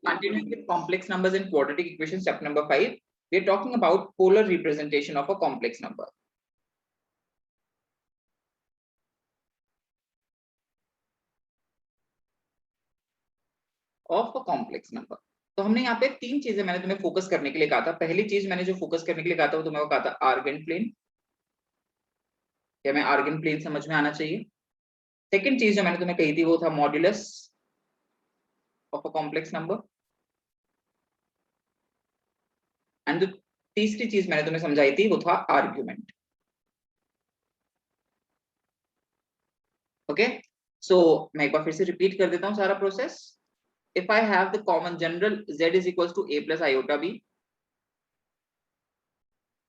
Continuing with complex numbers in quadratic equations, chapter number 5, we are talking about polar representation of a complex number. Of a complex number. तो हमने यहाँ पे तीन चीजें मैंने तुम्हें फोकस करने के लिए कहा था. पहली चीज मैंने जो फोकस करने के लिए कहा था वो तुम्हें वो कहा था आर्गन प्लेन. क्या मैं आर्गन प्लेन समझ में आना चाहिए. सेकंड चीज जो मैंने तुम्हें कही थी वो था modulus of a complex number. And जो तीसरी चीज मैंने तुम्हें समझाई थी वो था आर्ग्यूमेंट. ओके, सो मैं एक बार फिर से रिपीट कर देता हूं सारा process. If I have the common general z is equals to a plus iota b,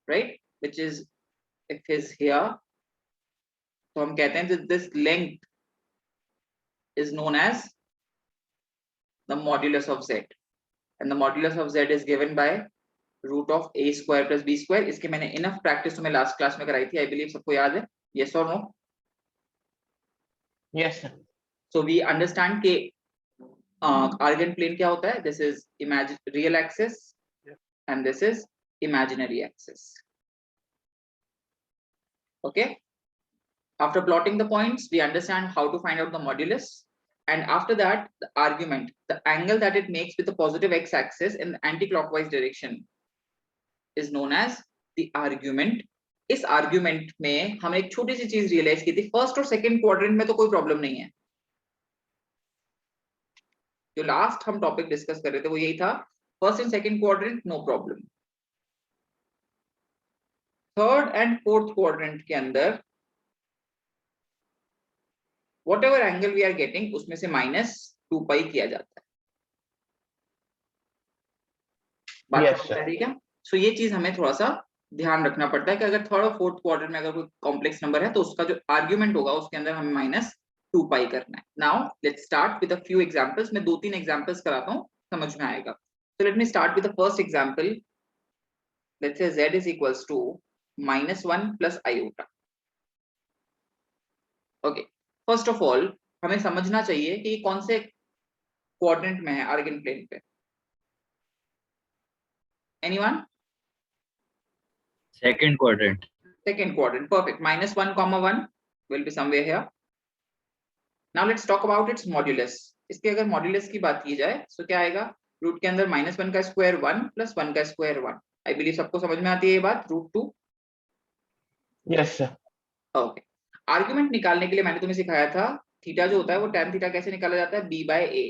right, which is if is here, तो हम कहते हैं that this length is known as the modulus of z, and the modulus of z is given by root of a square plus b square. इसके मैंने enough practice तुम्हें last class में कराई थी. I believe सबको याद है. Yes or no? Yes sir. So we understand कि आर्गन प्लेन क्या होता है. This is real axis and this is imaginary axis. Okay, after plotting the points we understand how to find out the modulus, and after that the argument, the angle that it makes with the positive x axis in the anti-clockwise direction is known as the argument. इस argument में हमने एक छोटी सी चीज realise की थी. First और second quadrant में तो कोई प्रॉब्लम नहीं है. जो लास्ट हम टॉपिक डिस्कस कर रहे थे वो यही था. First and second quadrant no problem. Third and fourth quadrant के अंदर whatever angle we are getting उसमें से -2 पाई किया जाता है. बात समझ आ रही है क्या? सो ये चीज हमें थोड़ा सा ध्यान रखना पड़ता है कि अगर थर्ड और फोर्थ क्वाड्रेंट में अगर कोई कॉम्प्लेक्स नंबर है तो उसका जो आर्ग्यूमेंट होगा उसके अंदर हमें -2 पाई करना है. Now let's start with a few examples. मैं 2-3 एग्जांपल्स कराता हूं, समझ में आएगा. So let me start with the first example. Let's say z is equals to -1 plus iota. Okay, first of all हमें समझना चाहिए कि कौन से क्वाड्रेंट में है आर्गन प्लेन पे. Anyone? Second quadrant. Second quadrant. Perfect. -1, 1 will be somewhere here. Now let's talk about its modulus. इसके अगर मॉड्यूलस की बात की जाए तो क्या आएगा. रूट के अंदर -1 का स्क्वायर 1 प्लस 1 का स्क्वायर 1. आई बिलीव सबको समझ में आती है ये बात. √2. Yes sir. ओके, आर्ग्यूमेंट निकालने के लिए मैंने तुम्हें सिखाया था थीटा जो होता है वो tan थीटा कैसे निकाला जाता है. b/a,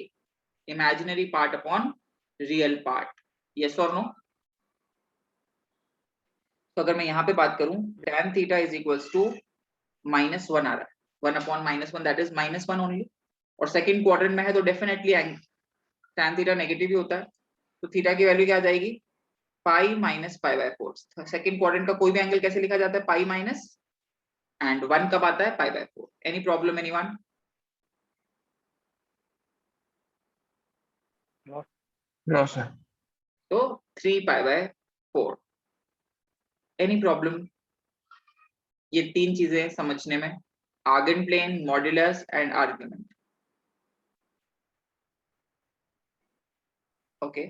imaginary part upon real part. Yes और नो? तो अगर मैं यहाँ पे बात करूं tan theta is equals to -1 आ रहा है. 1 अपॉन -1 दैट इज -1 ओनली. और सेकंड क्वाड्रेंट में है तो डेफिनेटली tan थीटा नेगेटिव ही होता है. तो थीटा की वैल्यू क्या आ जाएगी. Pi minus π/4. सेकंड क्वाड्रेंट का कोई भी एंगल कैसे लिखा जाता है. पाई माइनस एंड 1 कब आता है. π/4. Any problem anyone? No sir. तो 3π/4. Any problem? ये तीन चीजें समझने में. Argand plane, modulus and argument. Okay,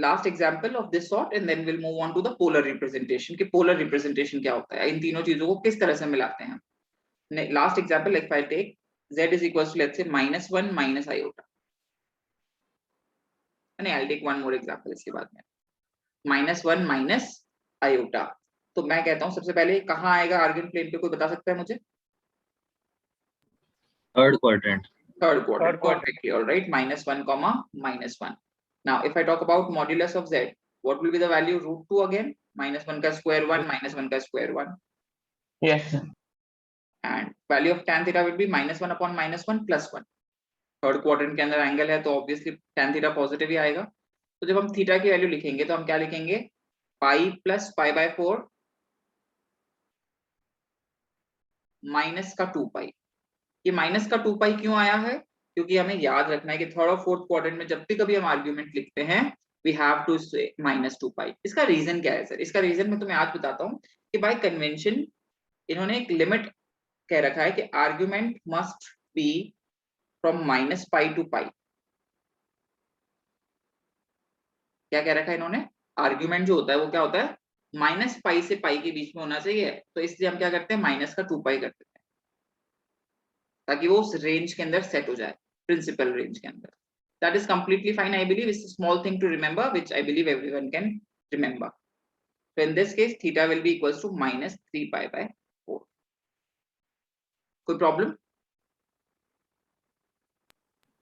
last example of this sort and then we'll move on to the polar representation. कि polar representation क्या होता है, इन तीनों चीजों को किस तरह से मिलाते हैं. Last example, like if I take z is equals to let's say -1 minus iota. नहीं, I'll take one more example इसके बाद में. -1 minus iota. तो मैं कहता हूँ सबसे पहले कहाँ आएगा आर्गन प्लेन पे, कोई बता सकता है मुझे. Third quadrant. Third quadrant. Perfectly, all right. -1 comma -1. Now if I talk about modulus of z, what will be the value. √2 again. -1 का square 1 -1 का square 1. Yes sir. And value of tan theta will be -1 upon -1 plus 1. Third quadrant के अंदर angle है तो obviously tan theta positive ही आएगा. तो जब हम थीटा की वैल्यू लिखेंगे तो हम क्या लिखेंगे. पाई प्लस π/4 माइनस का 2 पाई. ये माइनस का 2 पाई क्यों आया है, क्योंकि हमें याद रखना है कि थर्ड और फोर्थ क्वाड्रेंट में जब भी कभी हम आर्ग्यूमेंट लिखते हैं वी हैव टू से -2 पाई. इसका रीजन क्या है सर. इसका रीजन मैं तुम्हें आज बताता हूँ कि बाय कन्वेंशन इन्होंने एक लिमिट कह रखा है कि argument must be from -π to π। क्या कह रखा है इन्होंने, आर्ग्यूमेंट जो होता है वो क्या होता है, -π से π के बीच में होना चाहिए, तो इसलिए हम क्या करते हैं, माइनस का 2π कर देते हैं, ताकि वो उस रेंज के अंदर सेट हो जाए, प्रिंसिपल रेंज के अंदर। That is completely fine, I believe. It's a small thing to remember, which I believe everyone can remember. So in this case, theta will be equals to -3π/4. कोई problem?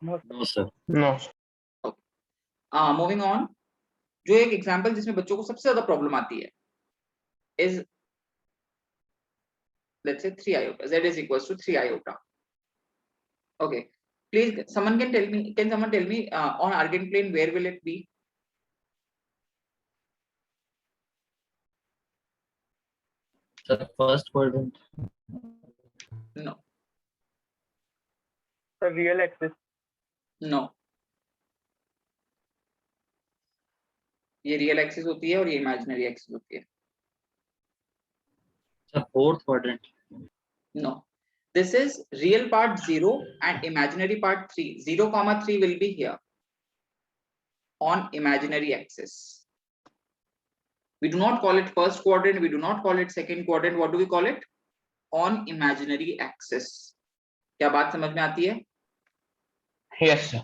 No, sir. No. Moving on. जो एक example जिसमें बच्चों को सबसे ज्यादा problem आती है is, let's say 3 iota. Z is equals to 3 iota. Okay. Please, someone can tell me. Can someone tell me on Argand plane where will it be? Sir, first quadrant. No. The real axis. No. ये real axis होती है और ये imaginary axis होती है। Sir, fourth quadrant. No. This is real part 0 and imaginary part 3. 0, 3 will be here on imaginary axis. We do not call it first quadrant. We do not call it second quadrant. What do we call it? On imaginary axis. क्या बात समझ में आती है? Yes, sir.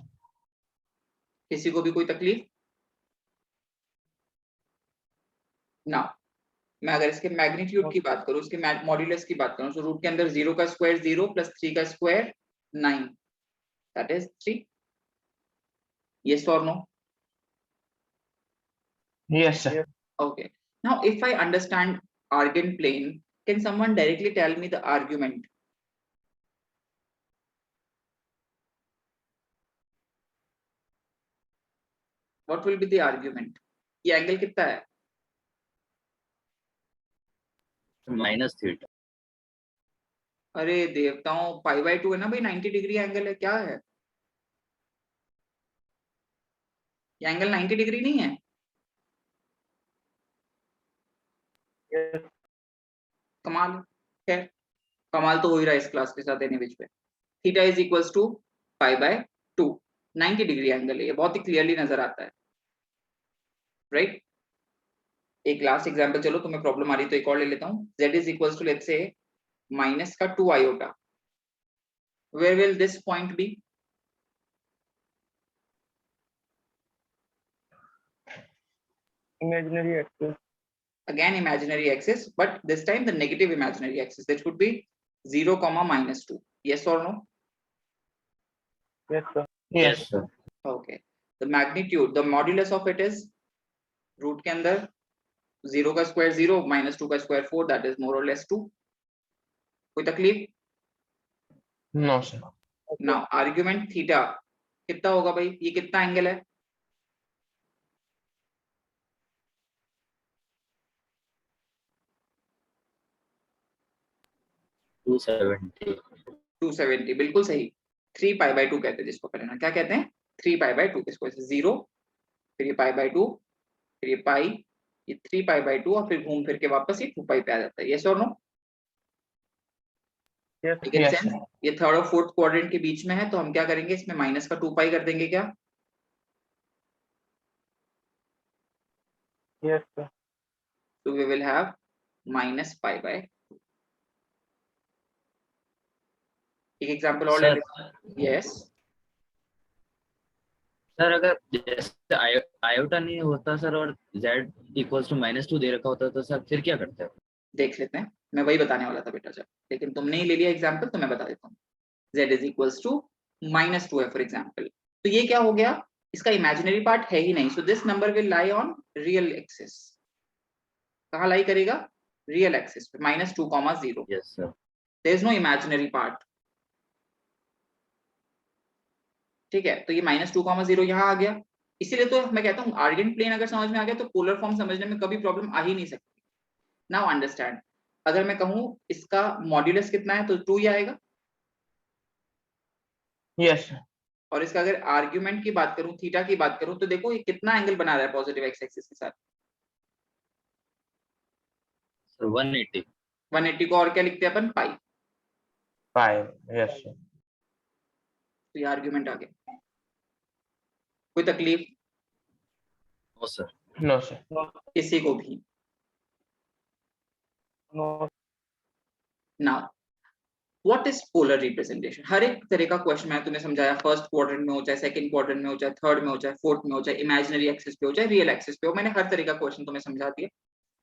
किसी को भी कोई तकलीफ? ना, मैं अगर इसके मैग्नीट्यूड की बात करूं, इसके मॉड्यूलस की बात करूं, तो रूट के अंदर 0 का स्क्वायर 0 प्लस 3 का स्क्वायर 9, दैट इज 3। यस और no? Yes, sir. Okay. Now, if I understand Argand plane, can someone directly tell me the argument? What will be the argument? ये एंगल कितना है? Minus theta. अरे देवताओं, π/2 है ना भाई, 90 डिग्री एंगल है, क्या है ये एंगल? 90 डिग्री नहीं है। Yes. कमाल है, कमाल तो हो ही रहा है इस क्लास के साथ। एनीवेज पे theta is equals to π/2, 90 degree angle है, ये बहुत ही क्लियरली नजर आता है, राइट? एक लास्ट एग्जांपल, चलो तुम्हें प्रॉब्लम आ रही तो एक और ले लेता हूँ। z is equals to let's say minus का 2 iota, where will this point be? Imaginary axis. Again imaginary axis, but this time the negative imaginary axis, that would be 0, -2. Yes or no? Yes, sir. Yes, sir. Okay. The magnitude, the modulus of it is root के अंदर 0 का square 0 -2 का square 4, that is more or less 2. कोई तकलीफ? No, sir. Now argument theta कितना होगा भाई? ये कितना एंगल है? Two 270. बिल्कुल सही। 3π/2 कहते हैं जिसको पढ़ना, क्या कहते हैं? 3π/2। इसको 0, फिर ये π/2, फिर ये पाई, ये 3π/2 और फिर घूम फिर के वापस ये 2π पे आ जाता है। यस और नो? Yes, sir. ये थर्ड और फोर्थ क्वाड्रेंट के बीच में है, तो हम क्या करेंगे, इसमें माइनस का 2π कर देंगे क्या? Yes, sir. So we will have -π/2। एक एग्जांपल और ले Sir, लेते हैं। यस सर अगर जैसे आयोटा नहीं होता सर और z इक्वल्स टू -2 दे रखा होता तो सर फिर क्या करते हैं? देख लेते हैं, मैं वही बताने वाला था बेटा जब, लेकिन तुमने ही ले लिया एग्जांपल तो मैं बता देता हूँ। z इज इक्वल्स टू -2 है फॉर एग्जांपल, तो ये क्या हो गया, इसका इमेजिनरी पार्ट है ही नहीं, so this number will lie on real axis. कहाँ लाई करेगा? रियल एक्सिस पे, -2, 0। Yes sir. There is no imaginary part, ठीक है? तो ये -2, 0 यहाँ आ गया। इसीलिए तो मैं कहता हूँ आर्गेंट प्लेन अगर समझ में आ गया तो पोलर फॉर्म समझने में कभी प्रॉब्लम आ ही नहीं सकती। नाउ अंडरस्टैंड, अगर मैं कहूँ इसका मॉड्यूलस कितना है तो 2 ही आएगा, Yes, sir. और इसका अगर आर्ग्यूमेंट की बात करूं, थीटा की बात करूं, तो देखो ये कितना एंगल बना रहा है पॉजिटिव एक्स एक्सिस के साथ? सर 180। 180 को और क्या लिखते हैं अपन? पाई। 5. Yes, sir. तो ये आर्ग्यूमेंट आ गया। कोई तकलीफ नो सर। No sir. किसी को भी? No. Now what is polar representation? हर एक तरह का क्वेश्चन मैंने तुम्हें समझाया, फर्स्ट क्वाड्रेंट में हो चाहे सेकंड क्वाड्रेंट में हो चाहे थर्ड में हो चाहे फोर्थ में हो चाहे इमेजिनरी एक्सिस पे हो चाहे रियल एक्सिस पे हो, मैंने हर तरह का क्वेश्चन तुम्हें समझा दिया।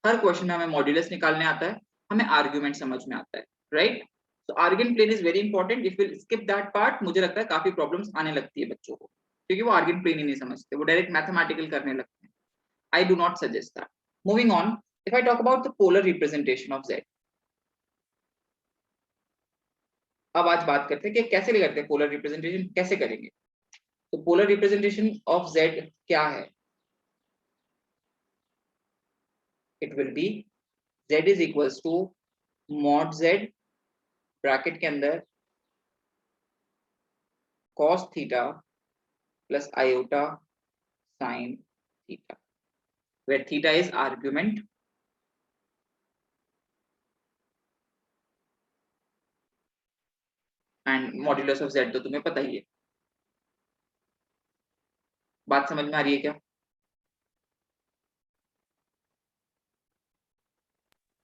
हर क्वेश्चन में हमें मॉड्यूलस निकालने आता है, हमें आर्ग्यूमेंट समझ में आता है, राइट? तो Argand plane is very important. If you skip that part, मुझे लगता है काफी प्रॉब्लम्स आने लगती है बच्चों को, क्योंकि वो आर्गन प्लेन ही नहीं समझते, वो डायरेक्ट मैथमेटिकल करने लगते हैं। I do not suggest that. Moving on, if I talk about the polar representation of Z, अब आज बात करते हैं कि कैसे करते हैं पोलर रिप्रेजेंटेशन, कैसे करेंगे। तो पोलर रिप्रेजेंटेशन ऑफ Z क्या है? It will be Z is equals to mod Z bracket के अंदर cos theta plus iota sin theta, where theta is argument and modulus of Z तो तुम्हें पता ही है। बात समझ में आ रही है क्या?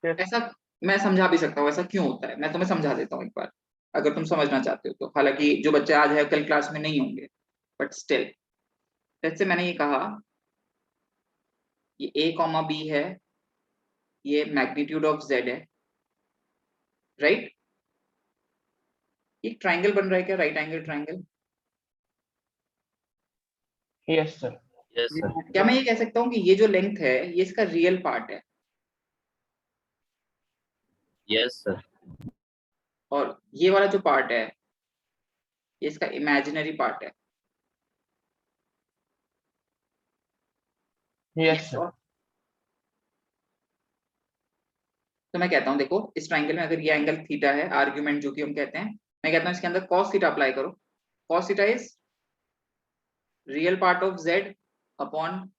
ऐसा मैं समझा भी सकता हूँ ऐसा क्यों होता है, मैं तुम्हें समझा देता हूँ एक बार, अगर तुम समझना चाहते हो तो। हालांकि जो बच्चे आज है कल क्लास में नहीं होंगे, बट स्टिल जैसे मैंने ये कहा, ये a कॉमा b है, ये मैग्नीट्यूड ऑफ z है, राइट? ये ट्राइंगल बन रहा है क्या, right angle triangle? Yes sir. Yes sir. क्या मैं ये कह सकता हूँ कि ये जो लेंथ है ये इसका रियल पार्ट है, यस सर। और ये वाला जो पार्ट है ये इसका इमेजिनरी पार्ट है? Yes sir. तो मैं कहता हूँ देखो, इस ट्राइंगल में अगर ये एंगल थीटा है, आर्ग्यूमेंट जो कि हम कहते हैं, मैं कहता हूँ इसके अंदर cos थीटा अप्लाई करो। cos theta is real part of z upon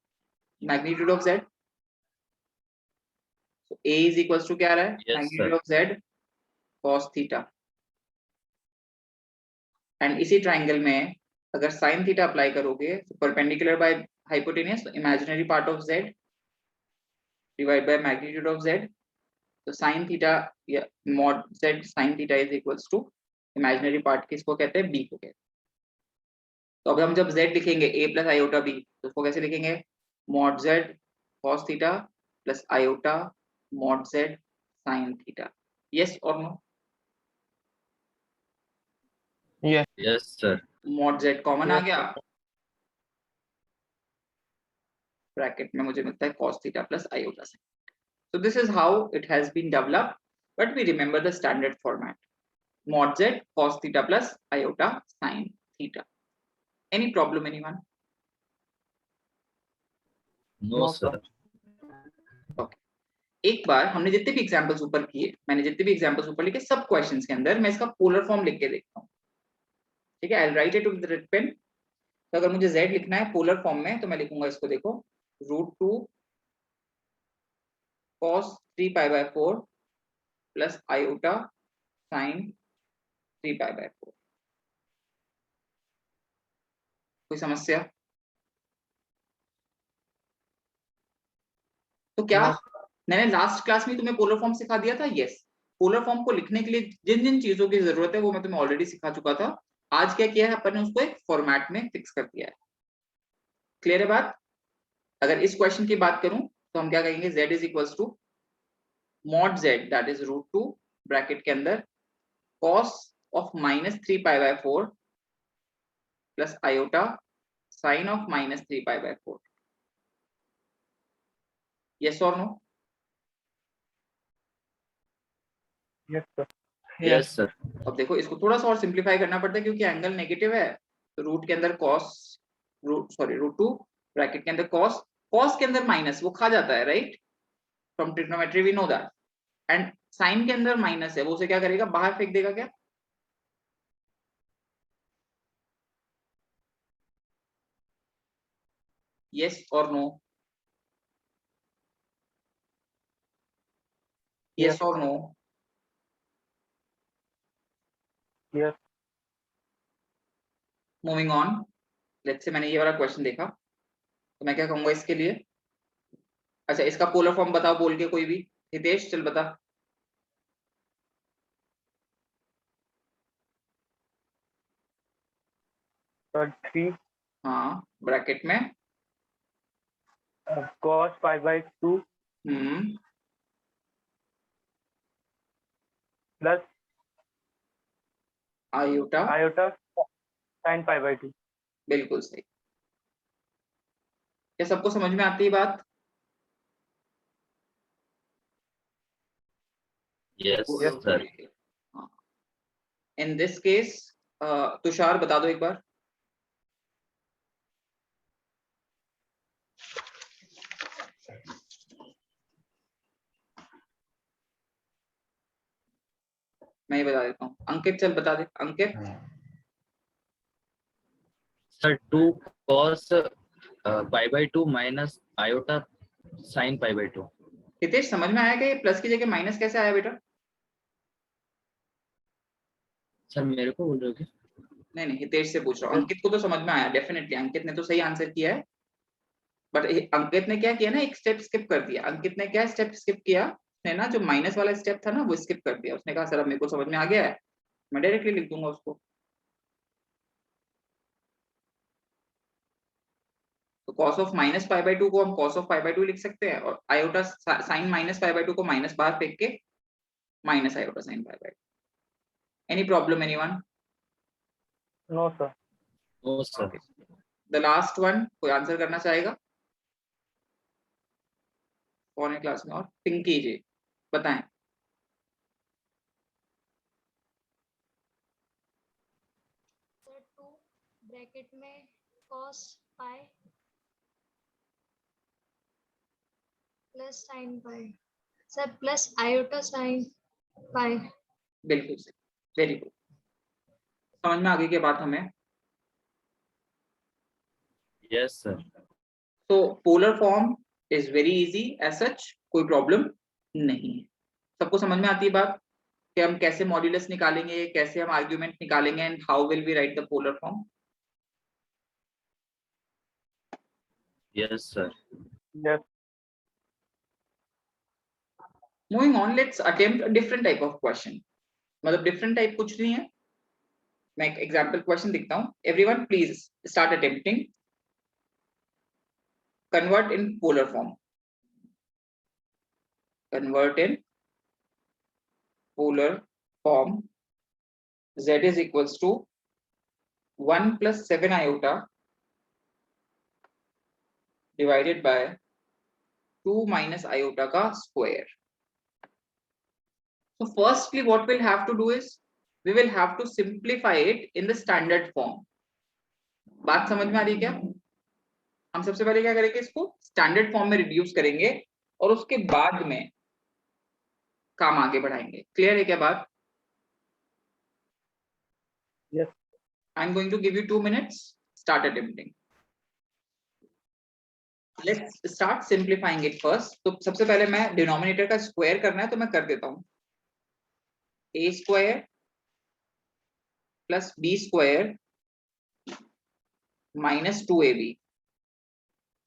magnitude of z। so a is equals to क्या आ रहा है, Yes, magnitude sir. Of z cos theta. And इसी ट्राइंगल में अगर sin थीटा अप्लाई करोगे तो परपेंडिकुलर बाय हाइपोटेनियस, तो imaginary part of z divide by magnitude of z, तो sin थीटा या mod z sin theta is equals to imaginary part किसको कहते हैं, b को कहते हैं। तो अब हम जब z लिखेंगे a प्लस आयोटा b, तो उसको कैसे लिखेंगे, mod z cos theta plus iota mod z sin theta. Yes और नो? Yes, sir. मॉड z कॉमन आ Yes, गया, ब्रैकेट में मुझे मिलता है cos theta plus iota sin। So this is how it has been developed, but we remember the standard format: mod z cos theta plus iota sin theta. Any problem, anyone? No, No, sir. Okay. एक बार हमने जितने भी examples ऊपर किए, मैंने जितने भी examples ऊपर लिखे, सब क्वेश्चंस के अंदर मैं इसका पोलर फॉर्म लिख के देखता हूँ, ठीक है? I write it with red pen. तो अगर मुझे z लिखना है पोलर फॉर्म में, तो मैं लिखूंगा इसको, देखो, √2 cos 3π/4 प्लस आयोटा sin 3π/4। कोई समस्या? तो क्या No. मैंने लास्ट क्लास में तुम्हें पोलर फॉर्म सिखा दिया था? यस। पोलर फॉर्म को लिखने के लिए जिन जिन चीजों की जरूरत है वो मैं तुम्हें ऑलरेडी सिखा चुका था। आज क्या किया है अपन ने, उसको एक फॉर्मेट में फिक्स कर दिया है। क्लियर है बात? अगर इस क्वेश्चन की बात करूं तो हम क्या कहेंगे, z is equals to mod z that is √2 bracket के अंदर cos of -3π/4 plus iota sine of -3π/4। Yes और no? Yes, sir. Yes, sir. अब देखो, इसको थोड़ा सा और सिंप्लीफाई करना पड़ता है क्योंकि एंगल नेगेटिव है, तो रूट के अंदर √2 ब्रैकेट के अंदर cos के अंदर माइनस वो खा जाता है, right? From trigonometry we know that. And sine के अंदर माइनस है, वो उसे क्या करेगा, बाहर फेंक देगा क्या? यस और नो? यस और no? Yes. Moving on, let's say मैंने ये वाला क्वेश्चन देखा, तो मैं क्या कहूंगा इसके लिए? अच्छा, इसका पोलर फॉर्म बताओ बोल के कोई भी। हितेश चल बता। सर 3 हाँ, ब्रैकेट में cos pi by 2 plus iota, iota sin pi by 2। बिल्कुल सही। क्या सबको समझ में आती है बात? Yes Yes, sir. In this case Tushar बता दो एक बार। मैं ही बता देता हूँ। अंकित चल बता दे। Ankit. Sir 2 cos pi by 2 minus iota sin pi by 2। Hitesh समझ में आया कि ये प्लस की जगह माइनस कैसे आया बेटा? सर मेरे को बोल रहे हो क्या? नहीं नहीं, हितेश से पूछ रहा हूँ। अंकित को तो समझ में आया डेफिनेटली, अंकित ने तो सही आंसर किया है। बट अंकित ने क्या किया ना, एक स्टेप स्किप कर दिया। अंकित ने क्या स्टेप स्किप किया? उसने ना जो माइनस वाला स्टेप था ना वो स्किप कर दिया। उसने कहा सर अब मेरे को समझ में आ गया है, मैं डायरेक्टली लिख दूंगा उसको। तो cos of minus pi by 2 को हम cos ऑफ पाई बाई 2 लिख सकते हैं, और iota sine minus pi by 2 को माइनस बाहर फेंक के minus iota sine pi by 2। Any problem anyone? no sir। Oh sir. The last one, कोई आंसर करना चाहेगा? कौन है क्लास में? और पिंकी जी बताएं। सर 2 ब्रैकेट में cos pi plus sin pi, sir plus iota sin pi। बिल्कुल सही, वेरी गुड। समझ में आ गई क्या बात हमें? Yes sir. तो polar form is very easy as such, कोई प्रॉब्लम नहीं है। सबको समझ में आती है बात कि हम कैसे मॉड्यूलस निकालेंगे, कैसे हम आर्ग्यूमेंट निकालेंगे, and how will we write the polar form? Yes sir. Yes। Moving on, let's attempt a different type of question. मतलब डिफरेंट टाइप कुछ नहीं है, मैं एक एग्जांपल क्वेश्चन दिखता हूँ। Everyone please start attempting. Convert in polar form, convert in polar form. Z is equals to 1 plus 7 iota divided by 2 minus iota का square. So firstly what we'll have to do is we will have to simplify it in the standard form. बात समझ में आ रही है क्या? हम सबसे पहले क्या करेंगे, इसको स्टैंडर्ड फॉर्म में रिड्यूस करेंगे और उसके बाद में काम आगे बढ़ाएंगे। क्लियर है क्या बात? Yes। I'm going to give you 2 minutes. Start attempting. Let's start simplifying it first. तो सबसे पहले मैं डिनोमिनेटर का स्क्वायर करना है तो मैं कर देता हूँ। a square plus b square minus 2ab,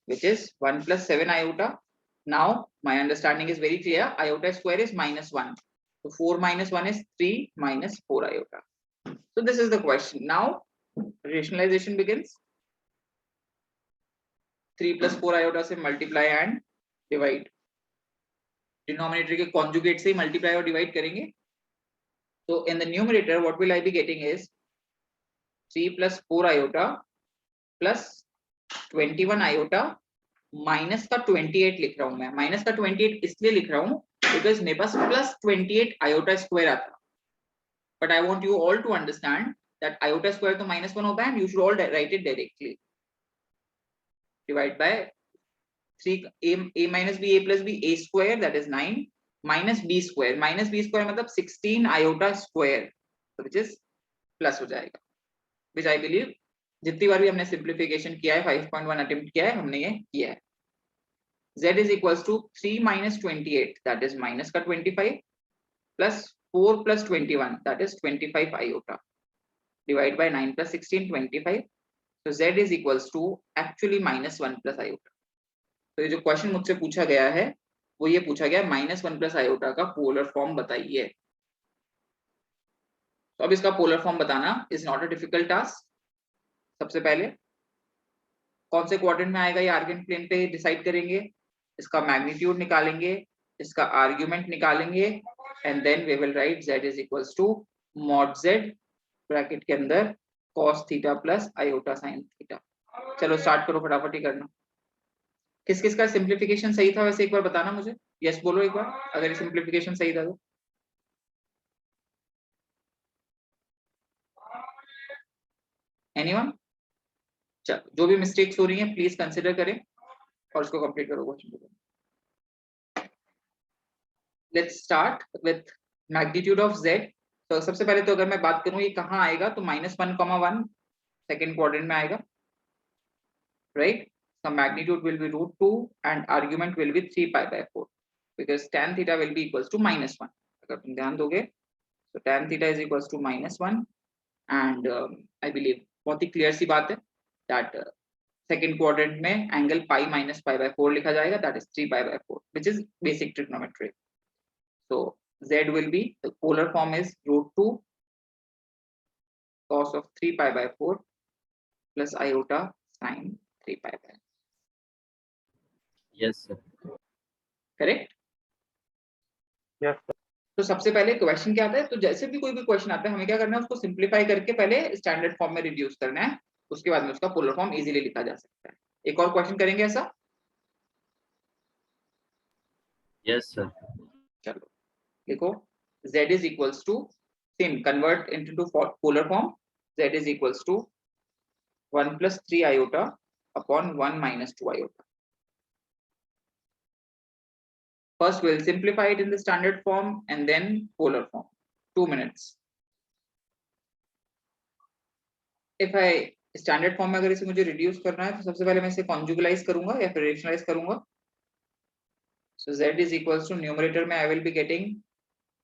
which is 1 plus 7 iota. Now my understanding is very clear. Iota square is minus 1. So 4 minus 1 is 3 minus 4 iota. So this is the question. Now rationalization begins. 3 plus 4 iota से multiply and divide. Denominator के conjugate से multiply और divide करेंगे. So in the numerator, what will I be getting is 3 plus 4 iota plus 21 iota minus का 28 लिख रहा हूं मैं। माइनस का 28 इसलिए लिख रहा हूं बिकॉज मेरे पास प्लस 28 iota स्क्वायर आता। But I want you all to understand that iota square तो -1 होता है, and you should all write it directly. Divide by 3 a minus b a plus b a square, that is 9 minus b square मतलब 16 iota square, which is plus हो जाएगा, which I believe जितनी बार भी हमने simplification किया है 5.1 attempt किया है हमने ये किया है। Z is equals to 3 minus 28, that is minus का 25 plus 4 plus 21, that is 25 iota divide by 9 plus 16, 25. So z is equals to actually minus 1 plus iota. तो ये जो क्वेश्चन मुझसे पूछा गया है वो ये पूछा गया माइनस 1 प्लस आयोटा का पोलर फॉर्म बताइए. तो अब इसका पोलर फॉर्म बताना is not a difficult task. सबसे पहले कौन से क्वाड्रेंट में आएगा ये आर्गेंट प्लेन पे डिसाइड करेंगे, इसका मैग्नीट्यूड निकालेंगे, इसका आर्ग्यूमेंट निकालेंगे and then we will write z is equals to mod z bracket के अंदर cos theta plus iota sin theta. चलो स्टार्ट करो, फटाफट ही करना. किस किस का सिंप्लीफिकेशन सही था वैसे एक बार बताना मुझे. यस बोलो एक बार अगर सिंप्लीफिकेशन सही था तो. एनीवन? चलो जो भी मिस्टेक्स हो रही हैं प्लीज कंसिडर करें और उसको कंप्लीट करो question. Let's start with magnitude of z. तो सबसे पहले तो अगर मैं बात करूं ये कहाँ आएगा तो -1,1 सेकेंड क्वाड्रेंट में आएगा, right. The magnitude will be √2 and argument will be 3 pi by 4 because tan theta will be equals to -1. अगर तुम ध्यान दोगे तो tan theta is equals to -1 and I believe बहुत ही क्लियर सी बात है that second quadrant में angle pi minus pi by 4 लिखा जाएगा, that is 3 pi by 4 which is basic trigonometry. So z will be, the polar form is √2 cos of 3 pi by 4 plus iota sin 3 pi by 4. Yes, sir. Correct. Yes, sir. तो सबसे पहले question क्या आता है, तो जैसे भी कोई भी क्वेश्चन आता है हमें क्या करना है उसको सिंप्लीफाई करके पहले स्टैंडर्ड फॉर्म में रिड्यूस करना है, उसके बाद में उसका पोलर फॉर्म इजीली लिखा जा सकता है. एक और क्वेश्चन करेंगे ऐसा. Yes, sir. चलो देखो z is equals to same convert into polar form. Z is equals to 1 plus 3 iota upon 1 minus 2 iota. First we'll simplify it in the standard form and then polar form. 2 minutes. If I standard form में अगर इसे मुझे reduce करना है तो सबसे पहले मैं इसे conjugalize करूंगा या फिर rationalize करूंगा. So z is equals to numerator में I will be getting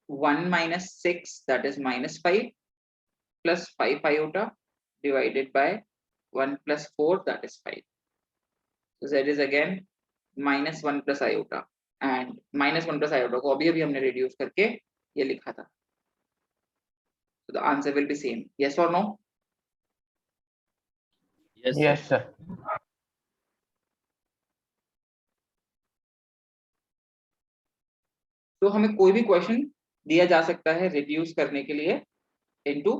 1 minus 6 that is minus 5 plus 5 iota divided by 1 plus 4 that is 5. So z is again minus 1 plus iota and minus 1 plus iota को अभी हमने reduce करके ये लिखा था. So the answer will be same. Yes or no? Yes, Yes, sir. sir. तो हमें कोई भी क्वेश्चन दिया जा सकता है रिड्यूस करने के लिए into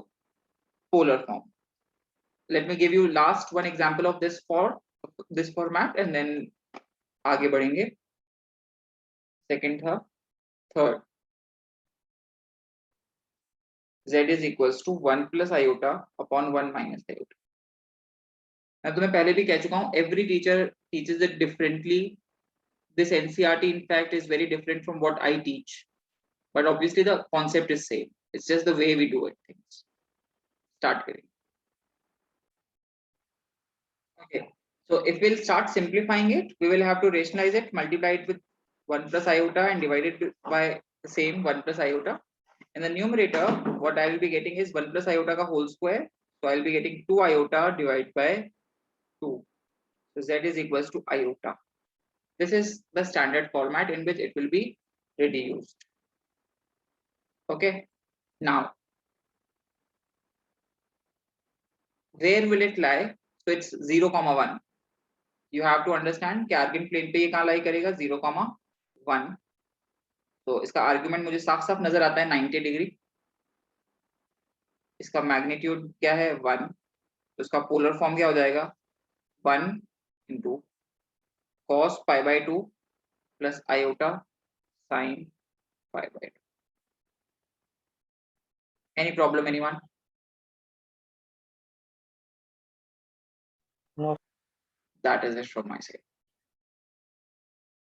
polar form. Let me give you last one example of this format and then आगे बढ़ेंगे. सेकंड था third. z is equals to 1 plus iota upon 1 minus iota. मैं तुम्हें पहले भी कह चुका हूं every teacher teaches it differently. This NCERT in fact is very different from what I teach, but obviously the concept is same. It's just the way we do it things. Start करेंगे. Okay, so if we'll start simplifying it, we will have to rationalize it, multiply it with 1 plus iota and divide it by the same 1 plus iota. In the numerator, what I will be getting is 1 plus iota ka whole square. So I will be getting 2 iota divided by 2. So z is equals to iota. This is the standard format in which it will be reduced. Okay, now where will it lie? So it's 0, 1. You have to understand कि urgent plane पे ये कहाँ lie करेगा 0, 1. तो इसका argument मुझे साफ साफ नजर आता है 90 डिग्री. इसका मैग्नीट्यूड क्या है 1. तो इसका पोलर फॉर्म क्या हो जाएगा 1 into cos pi by 2 plus iota sin pi by 2. Any problem, anyone? No. That is it from my side.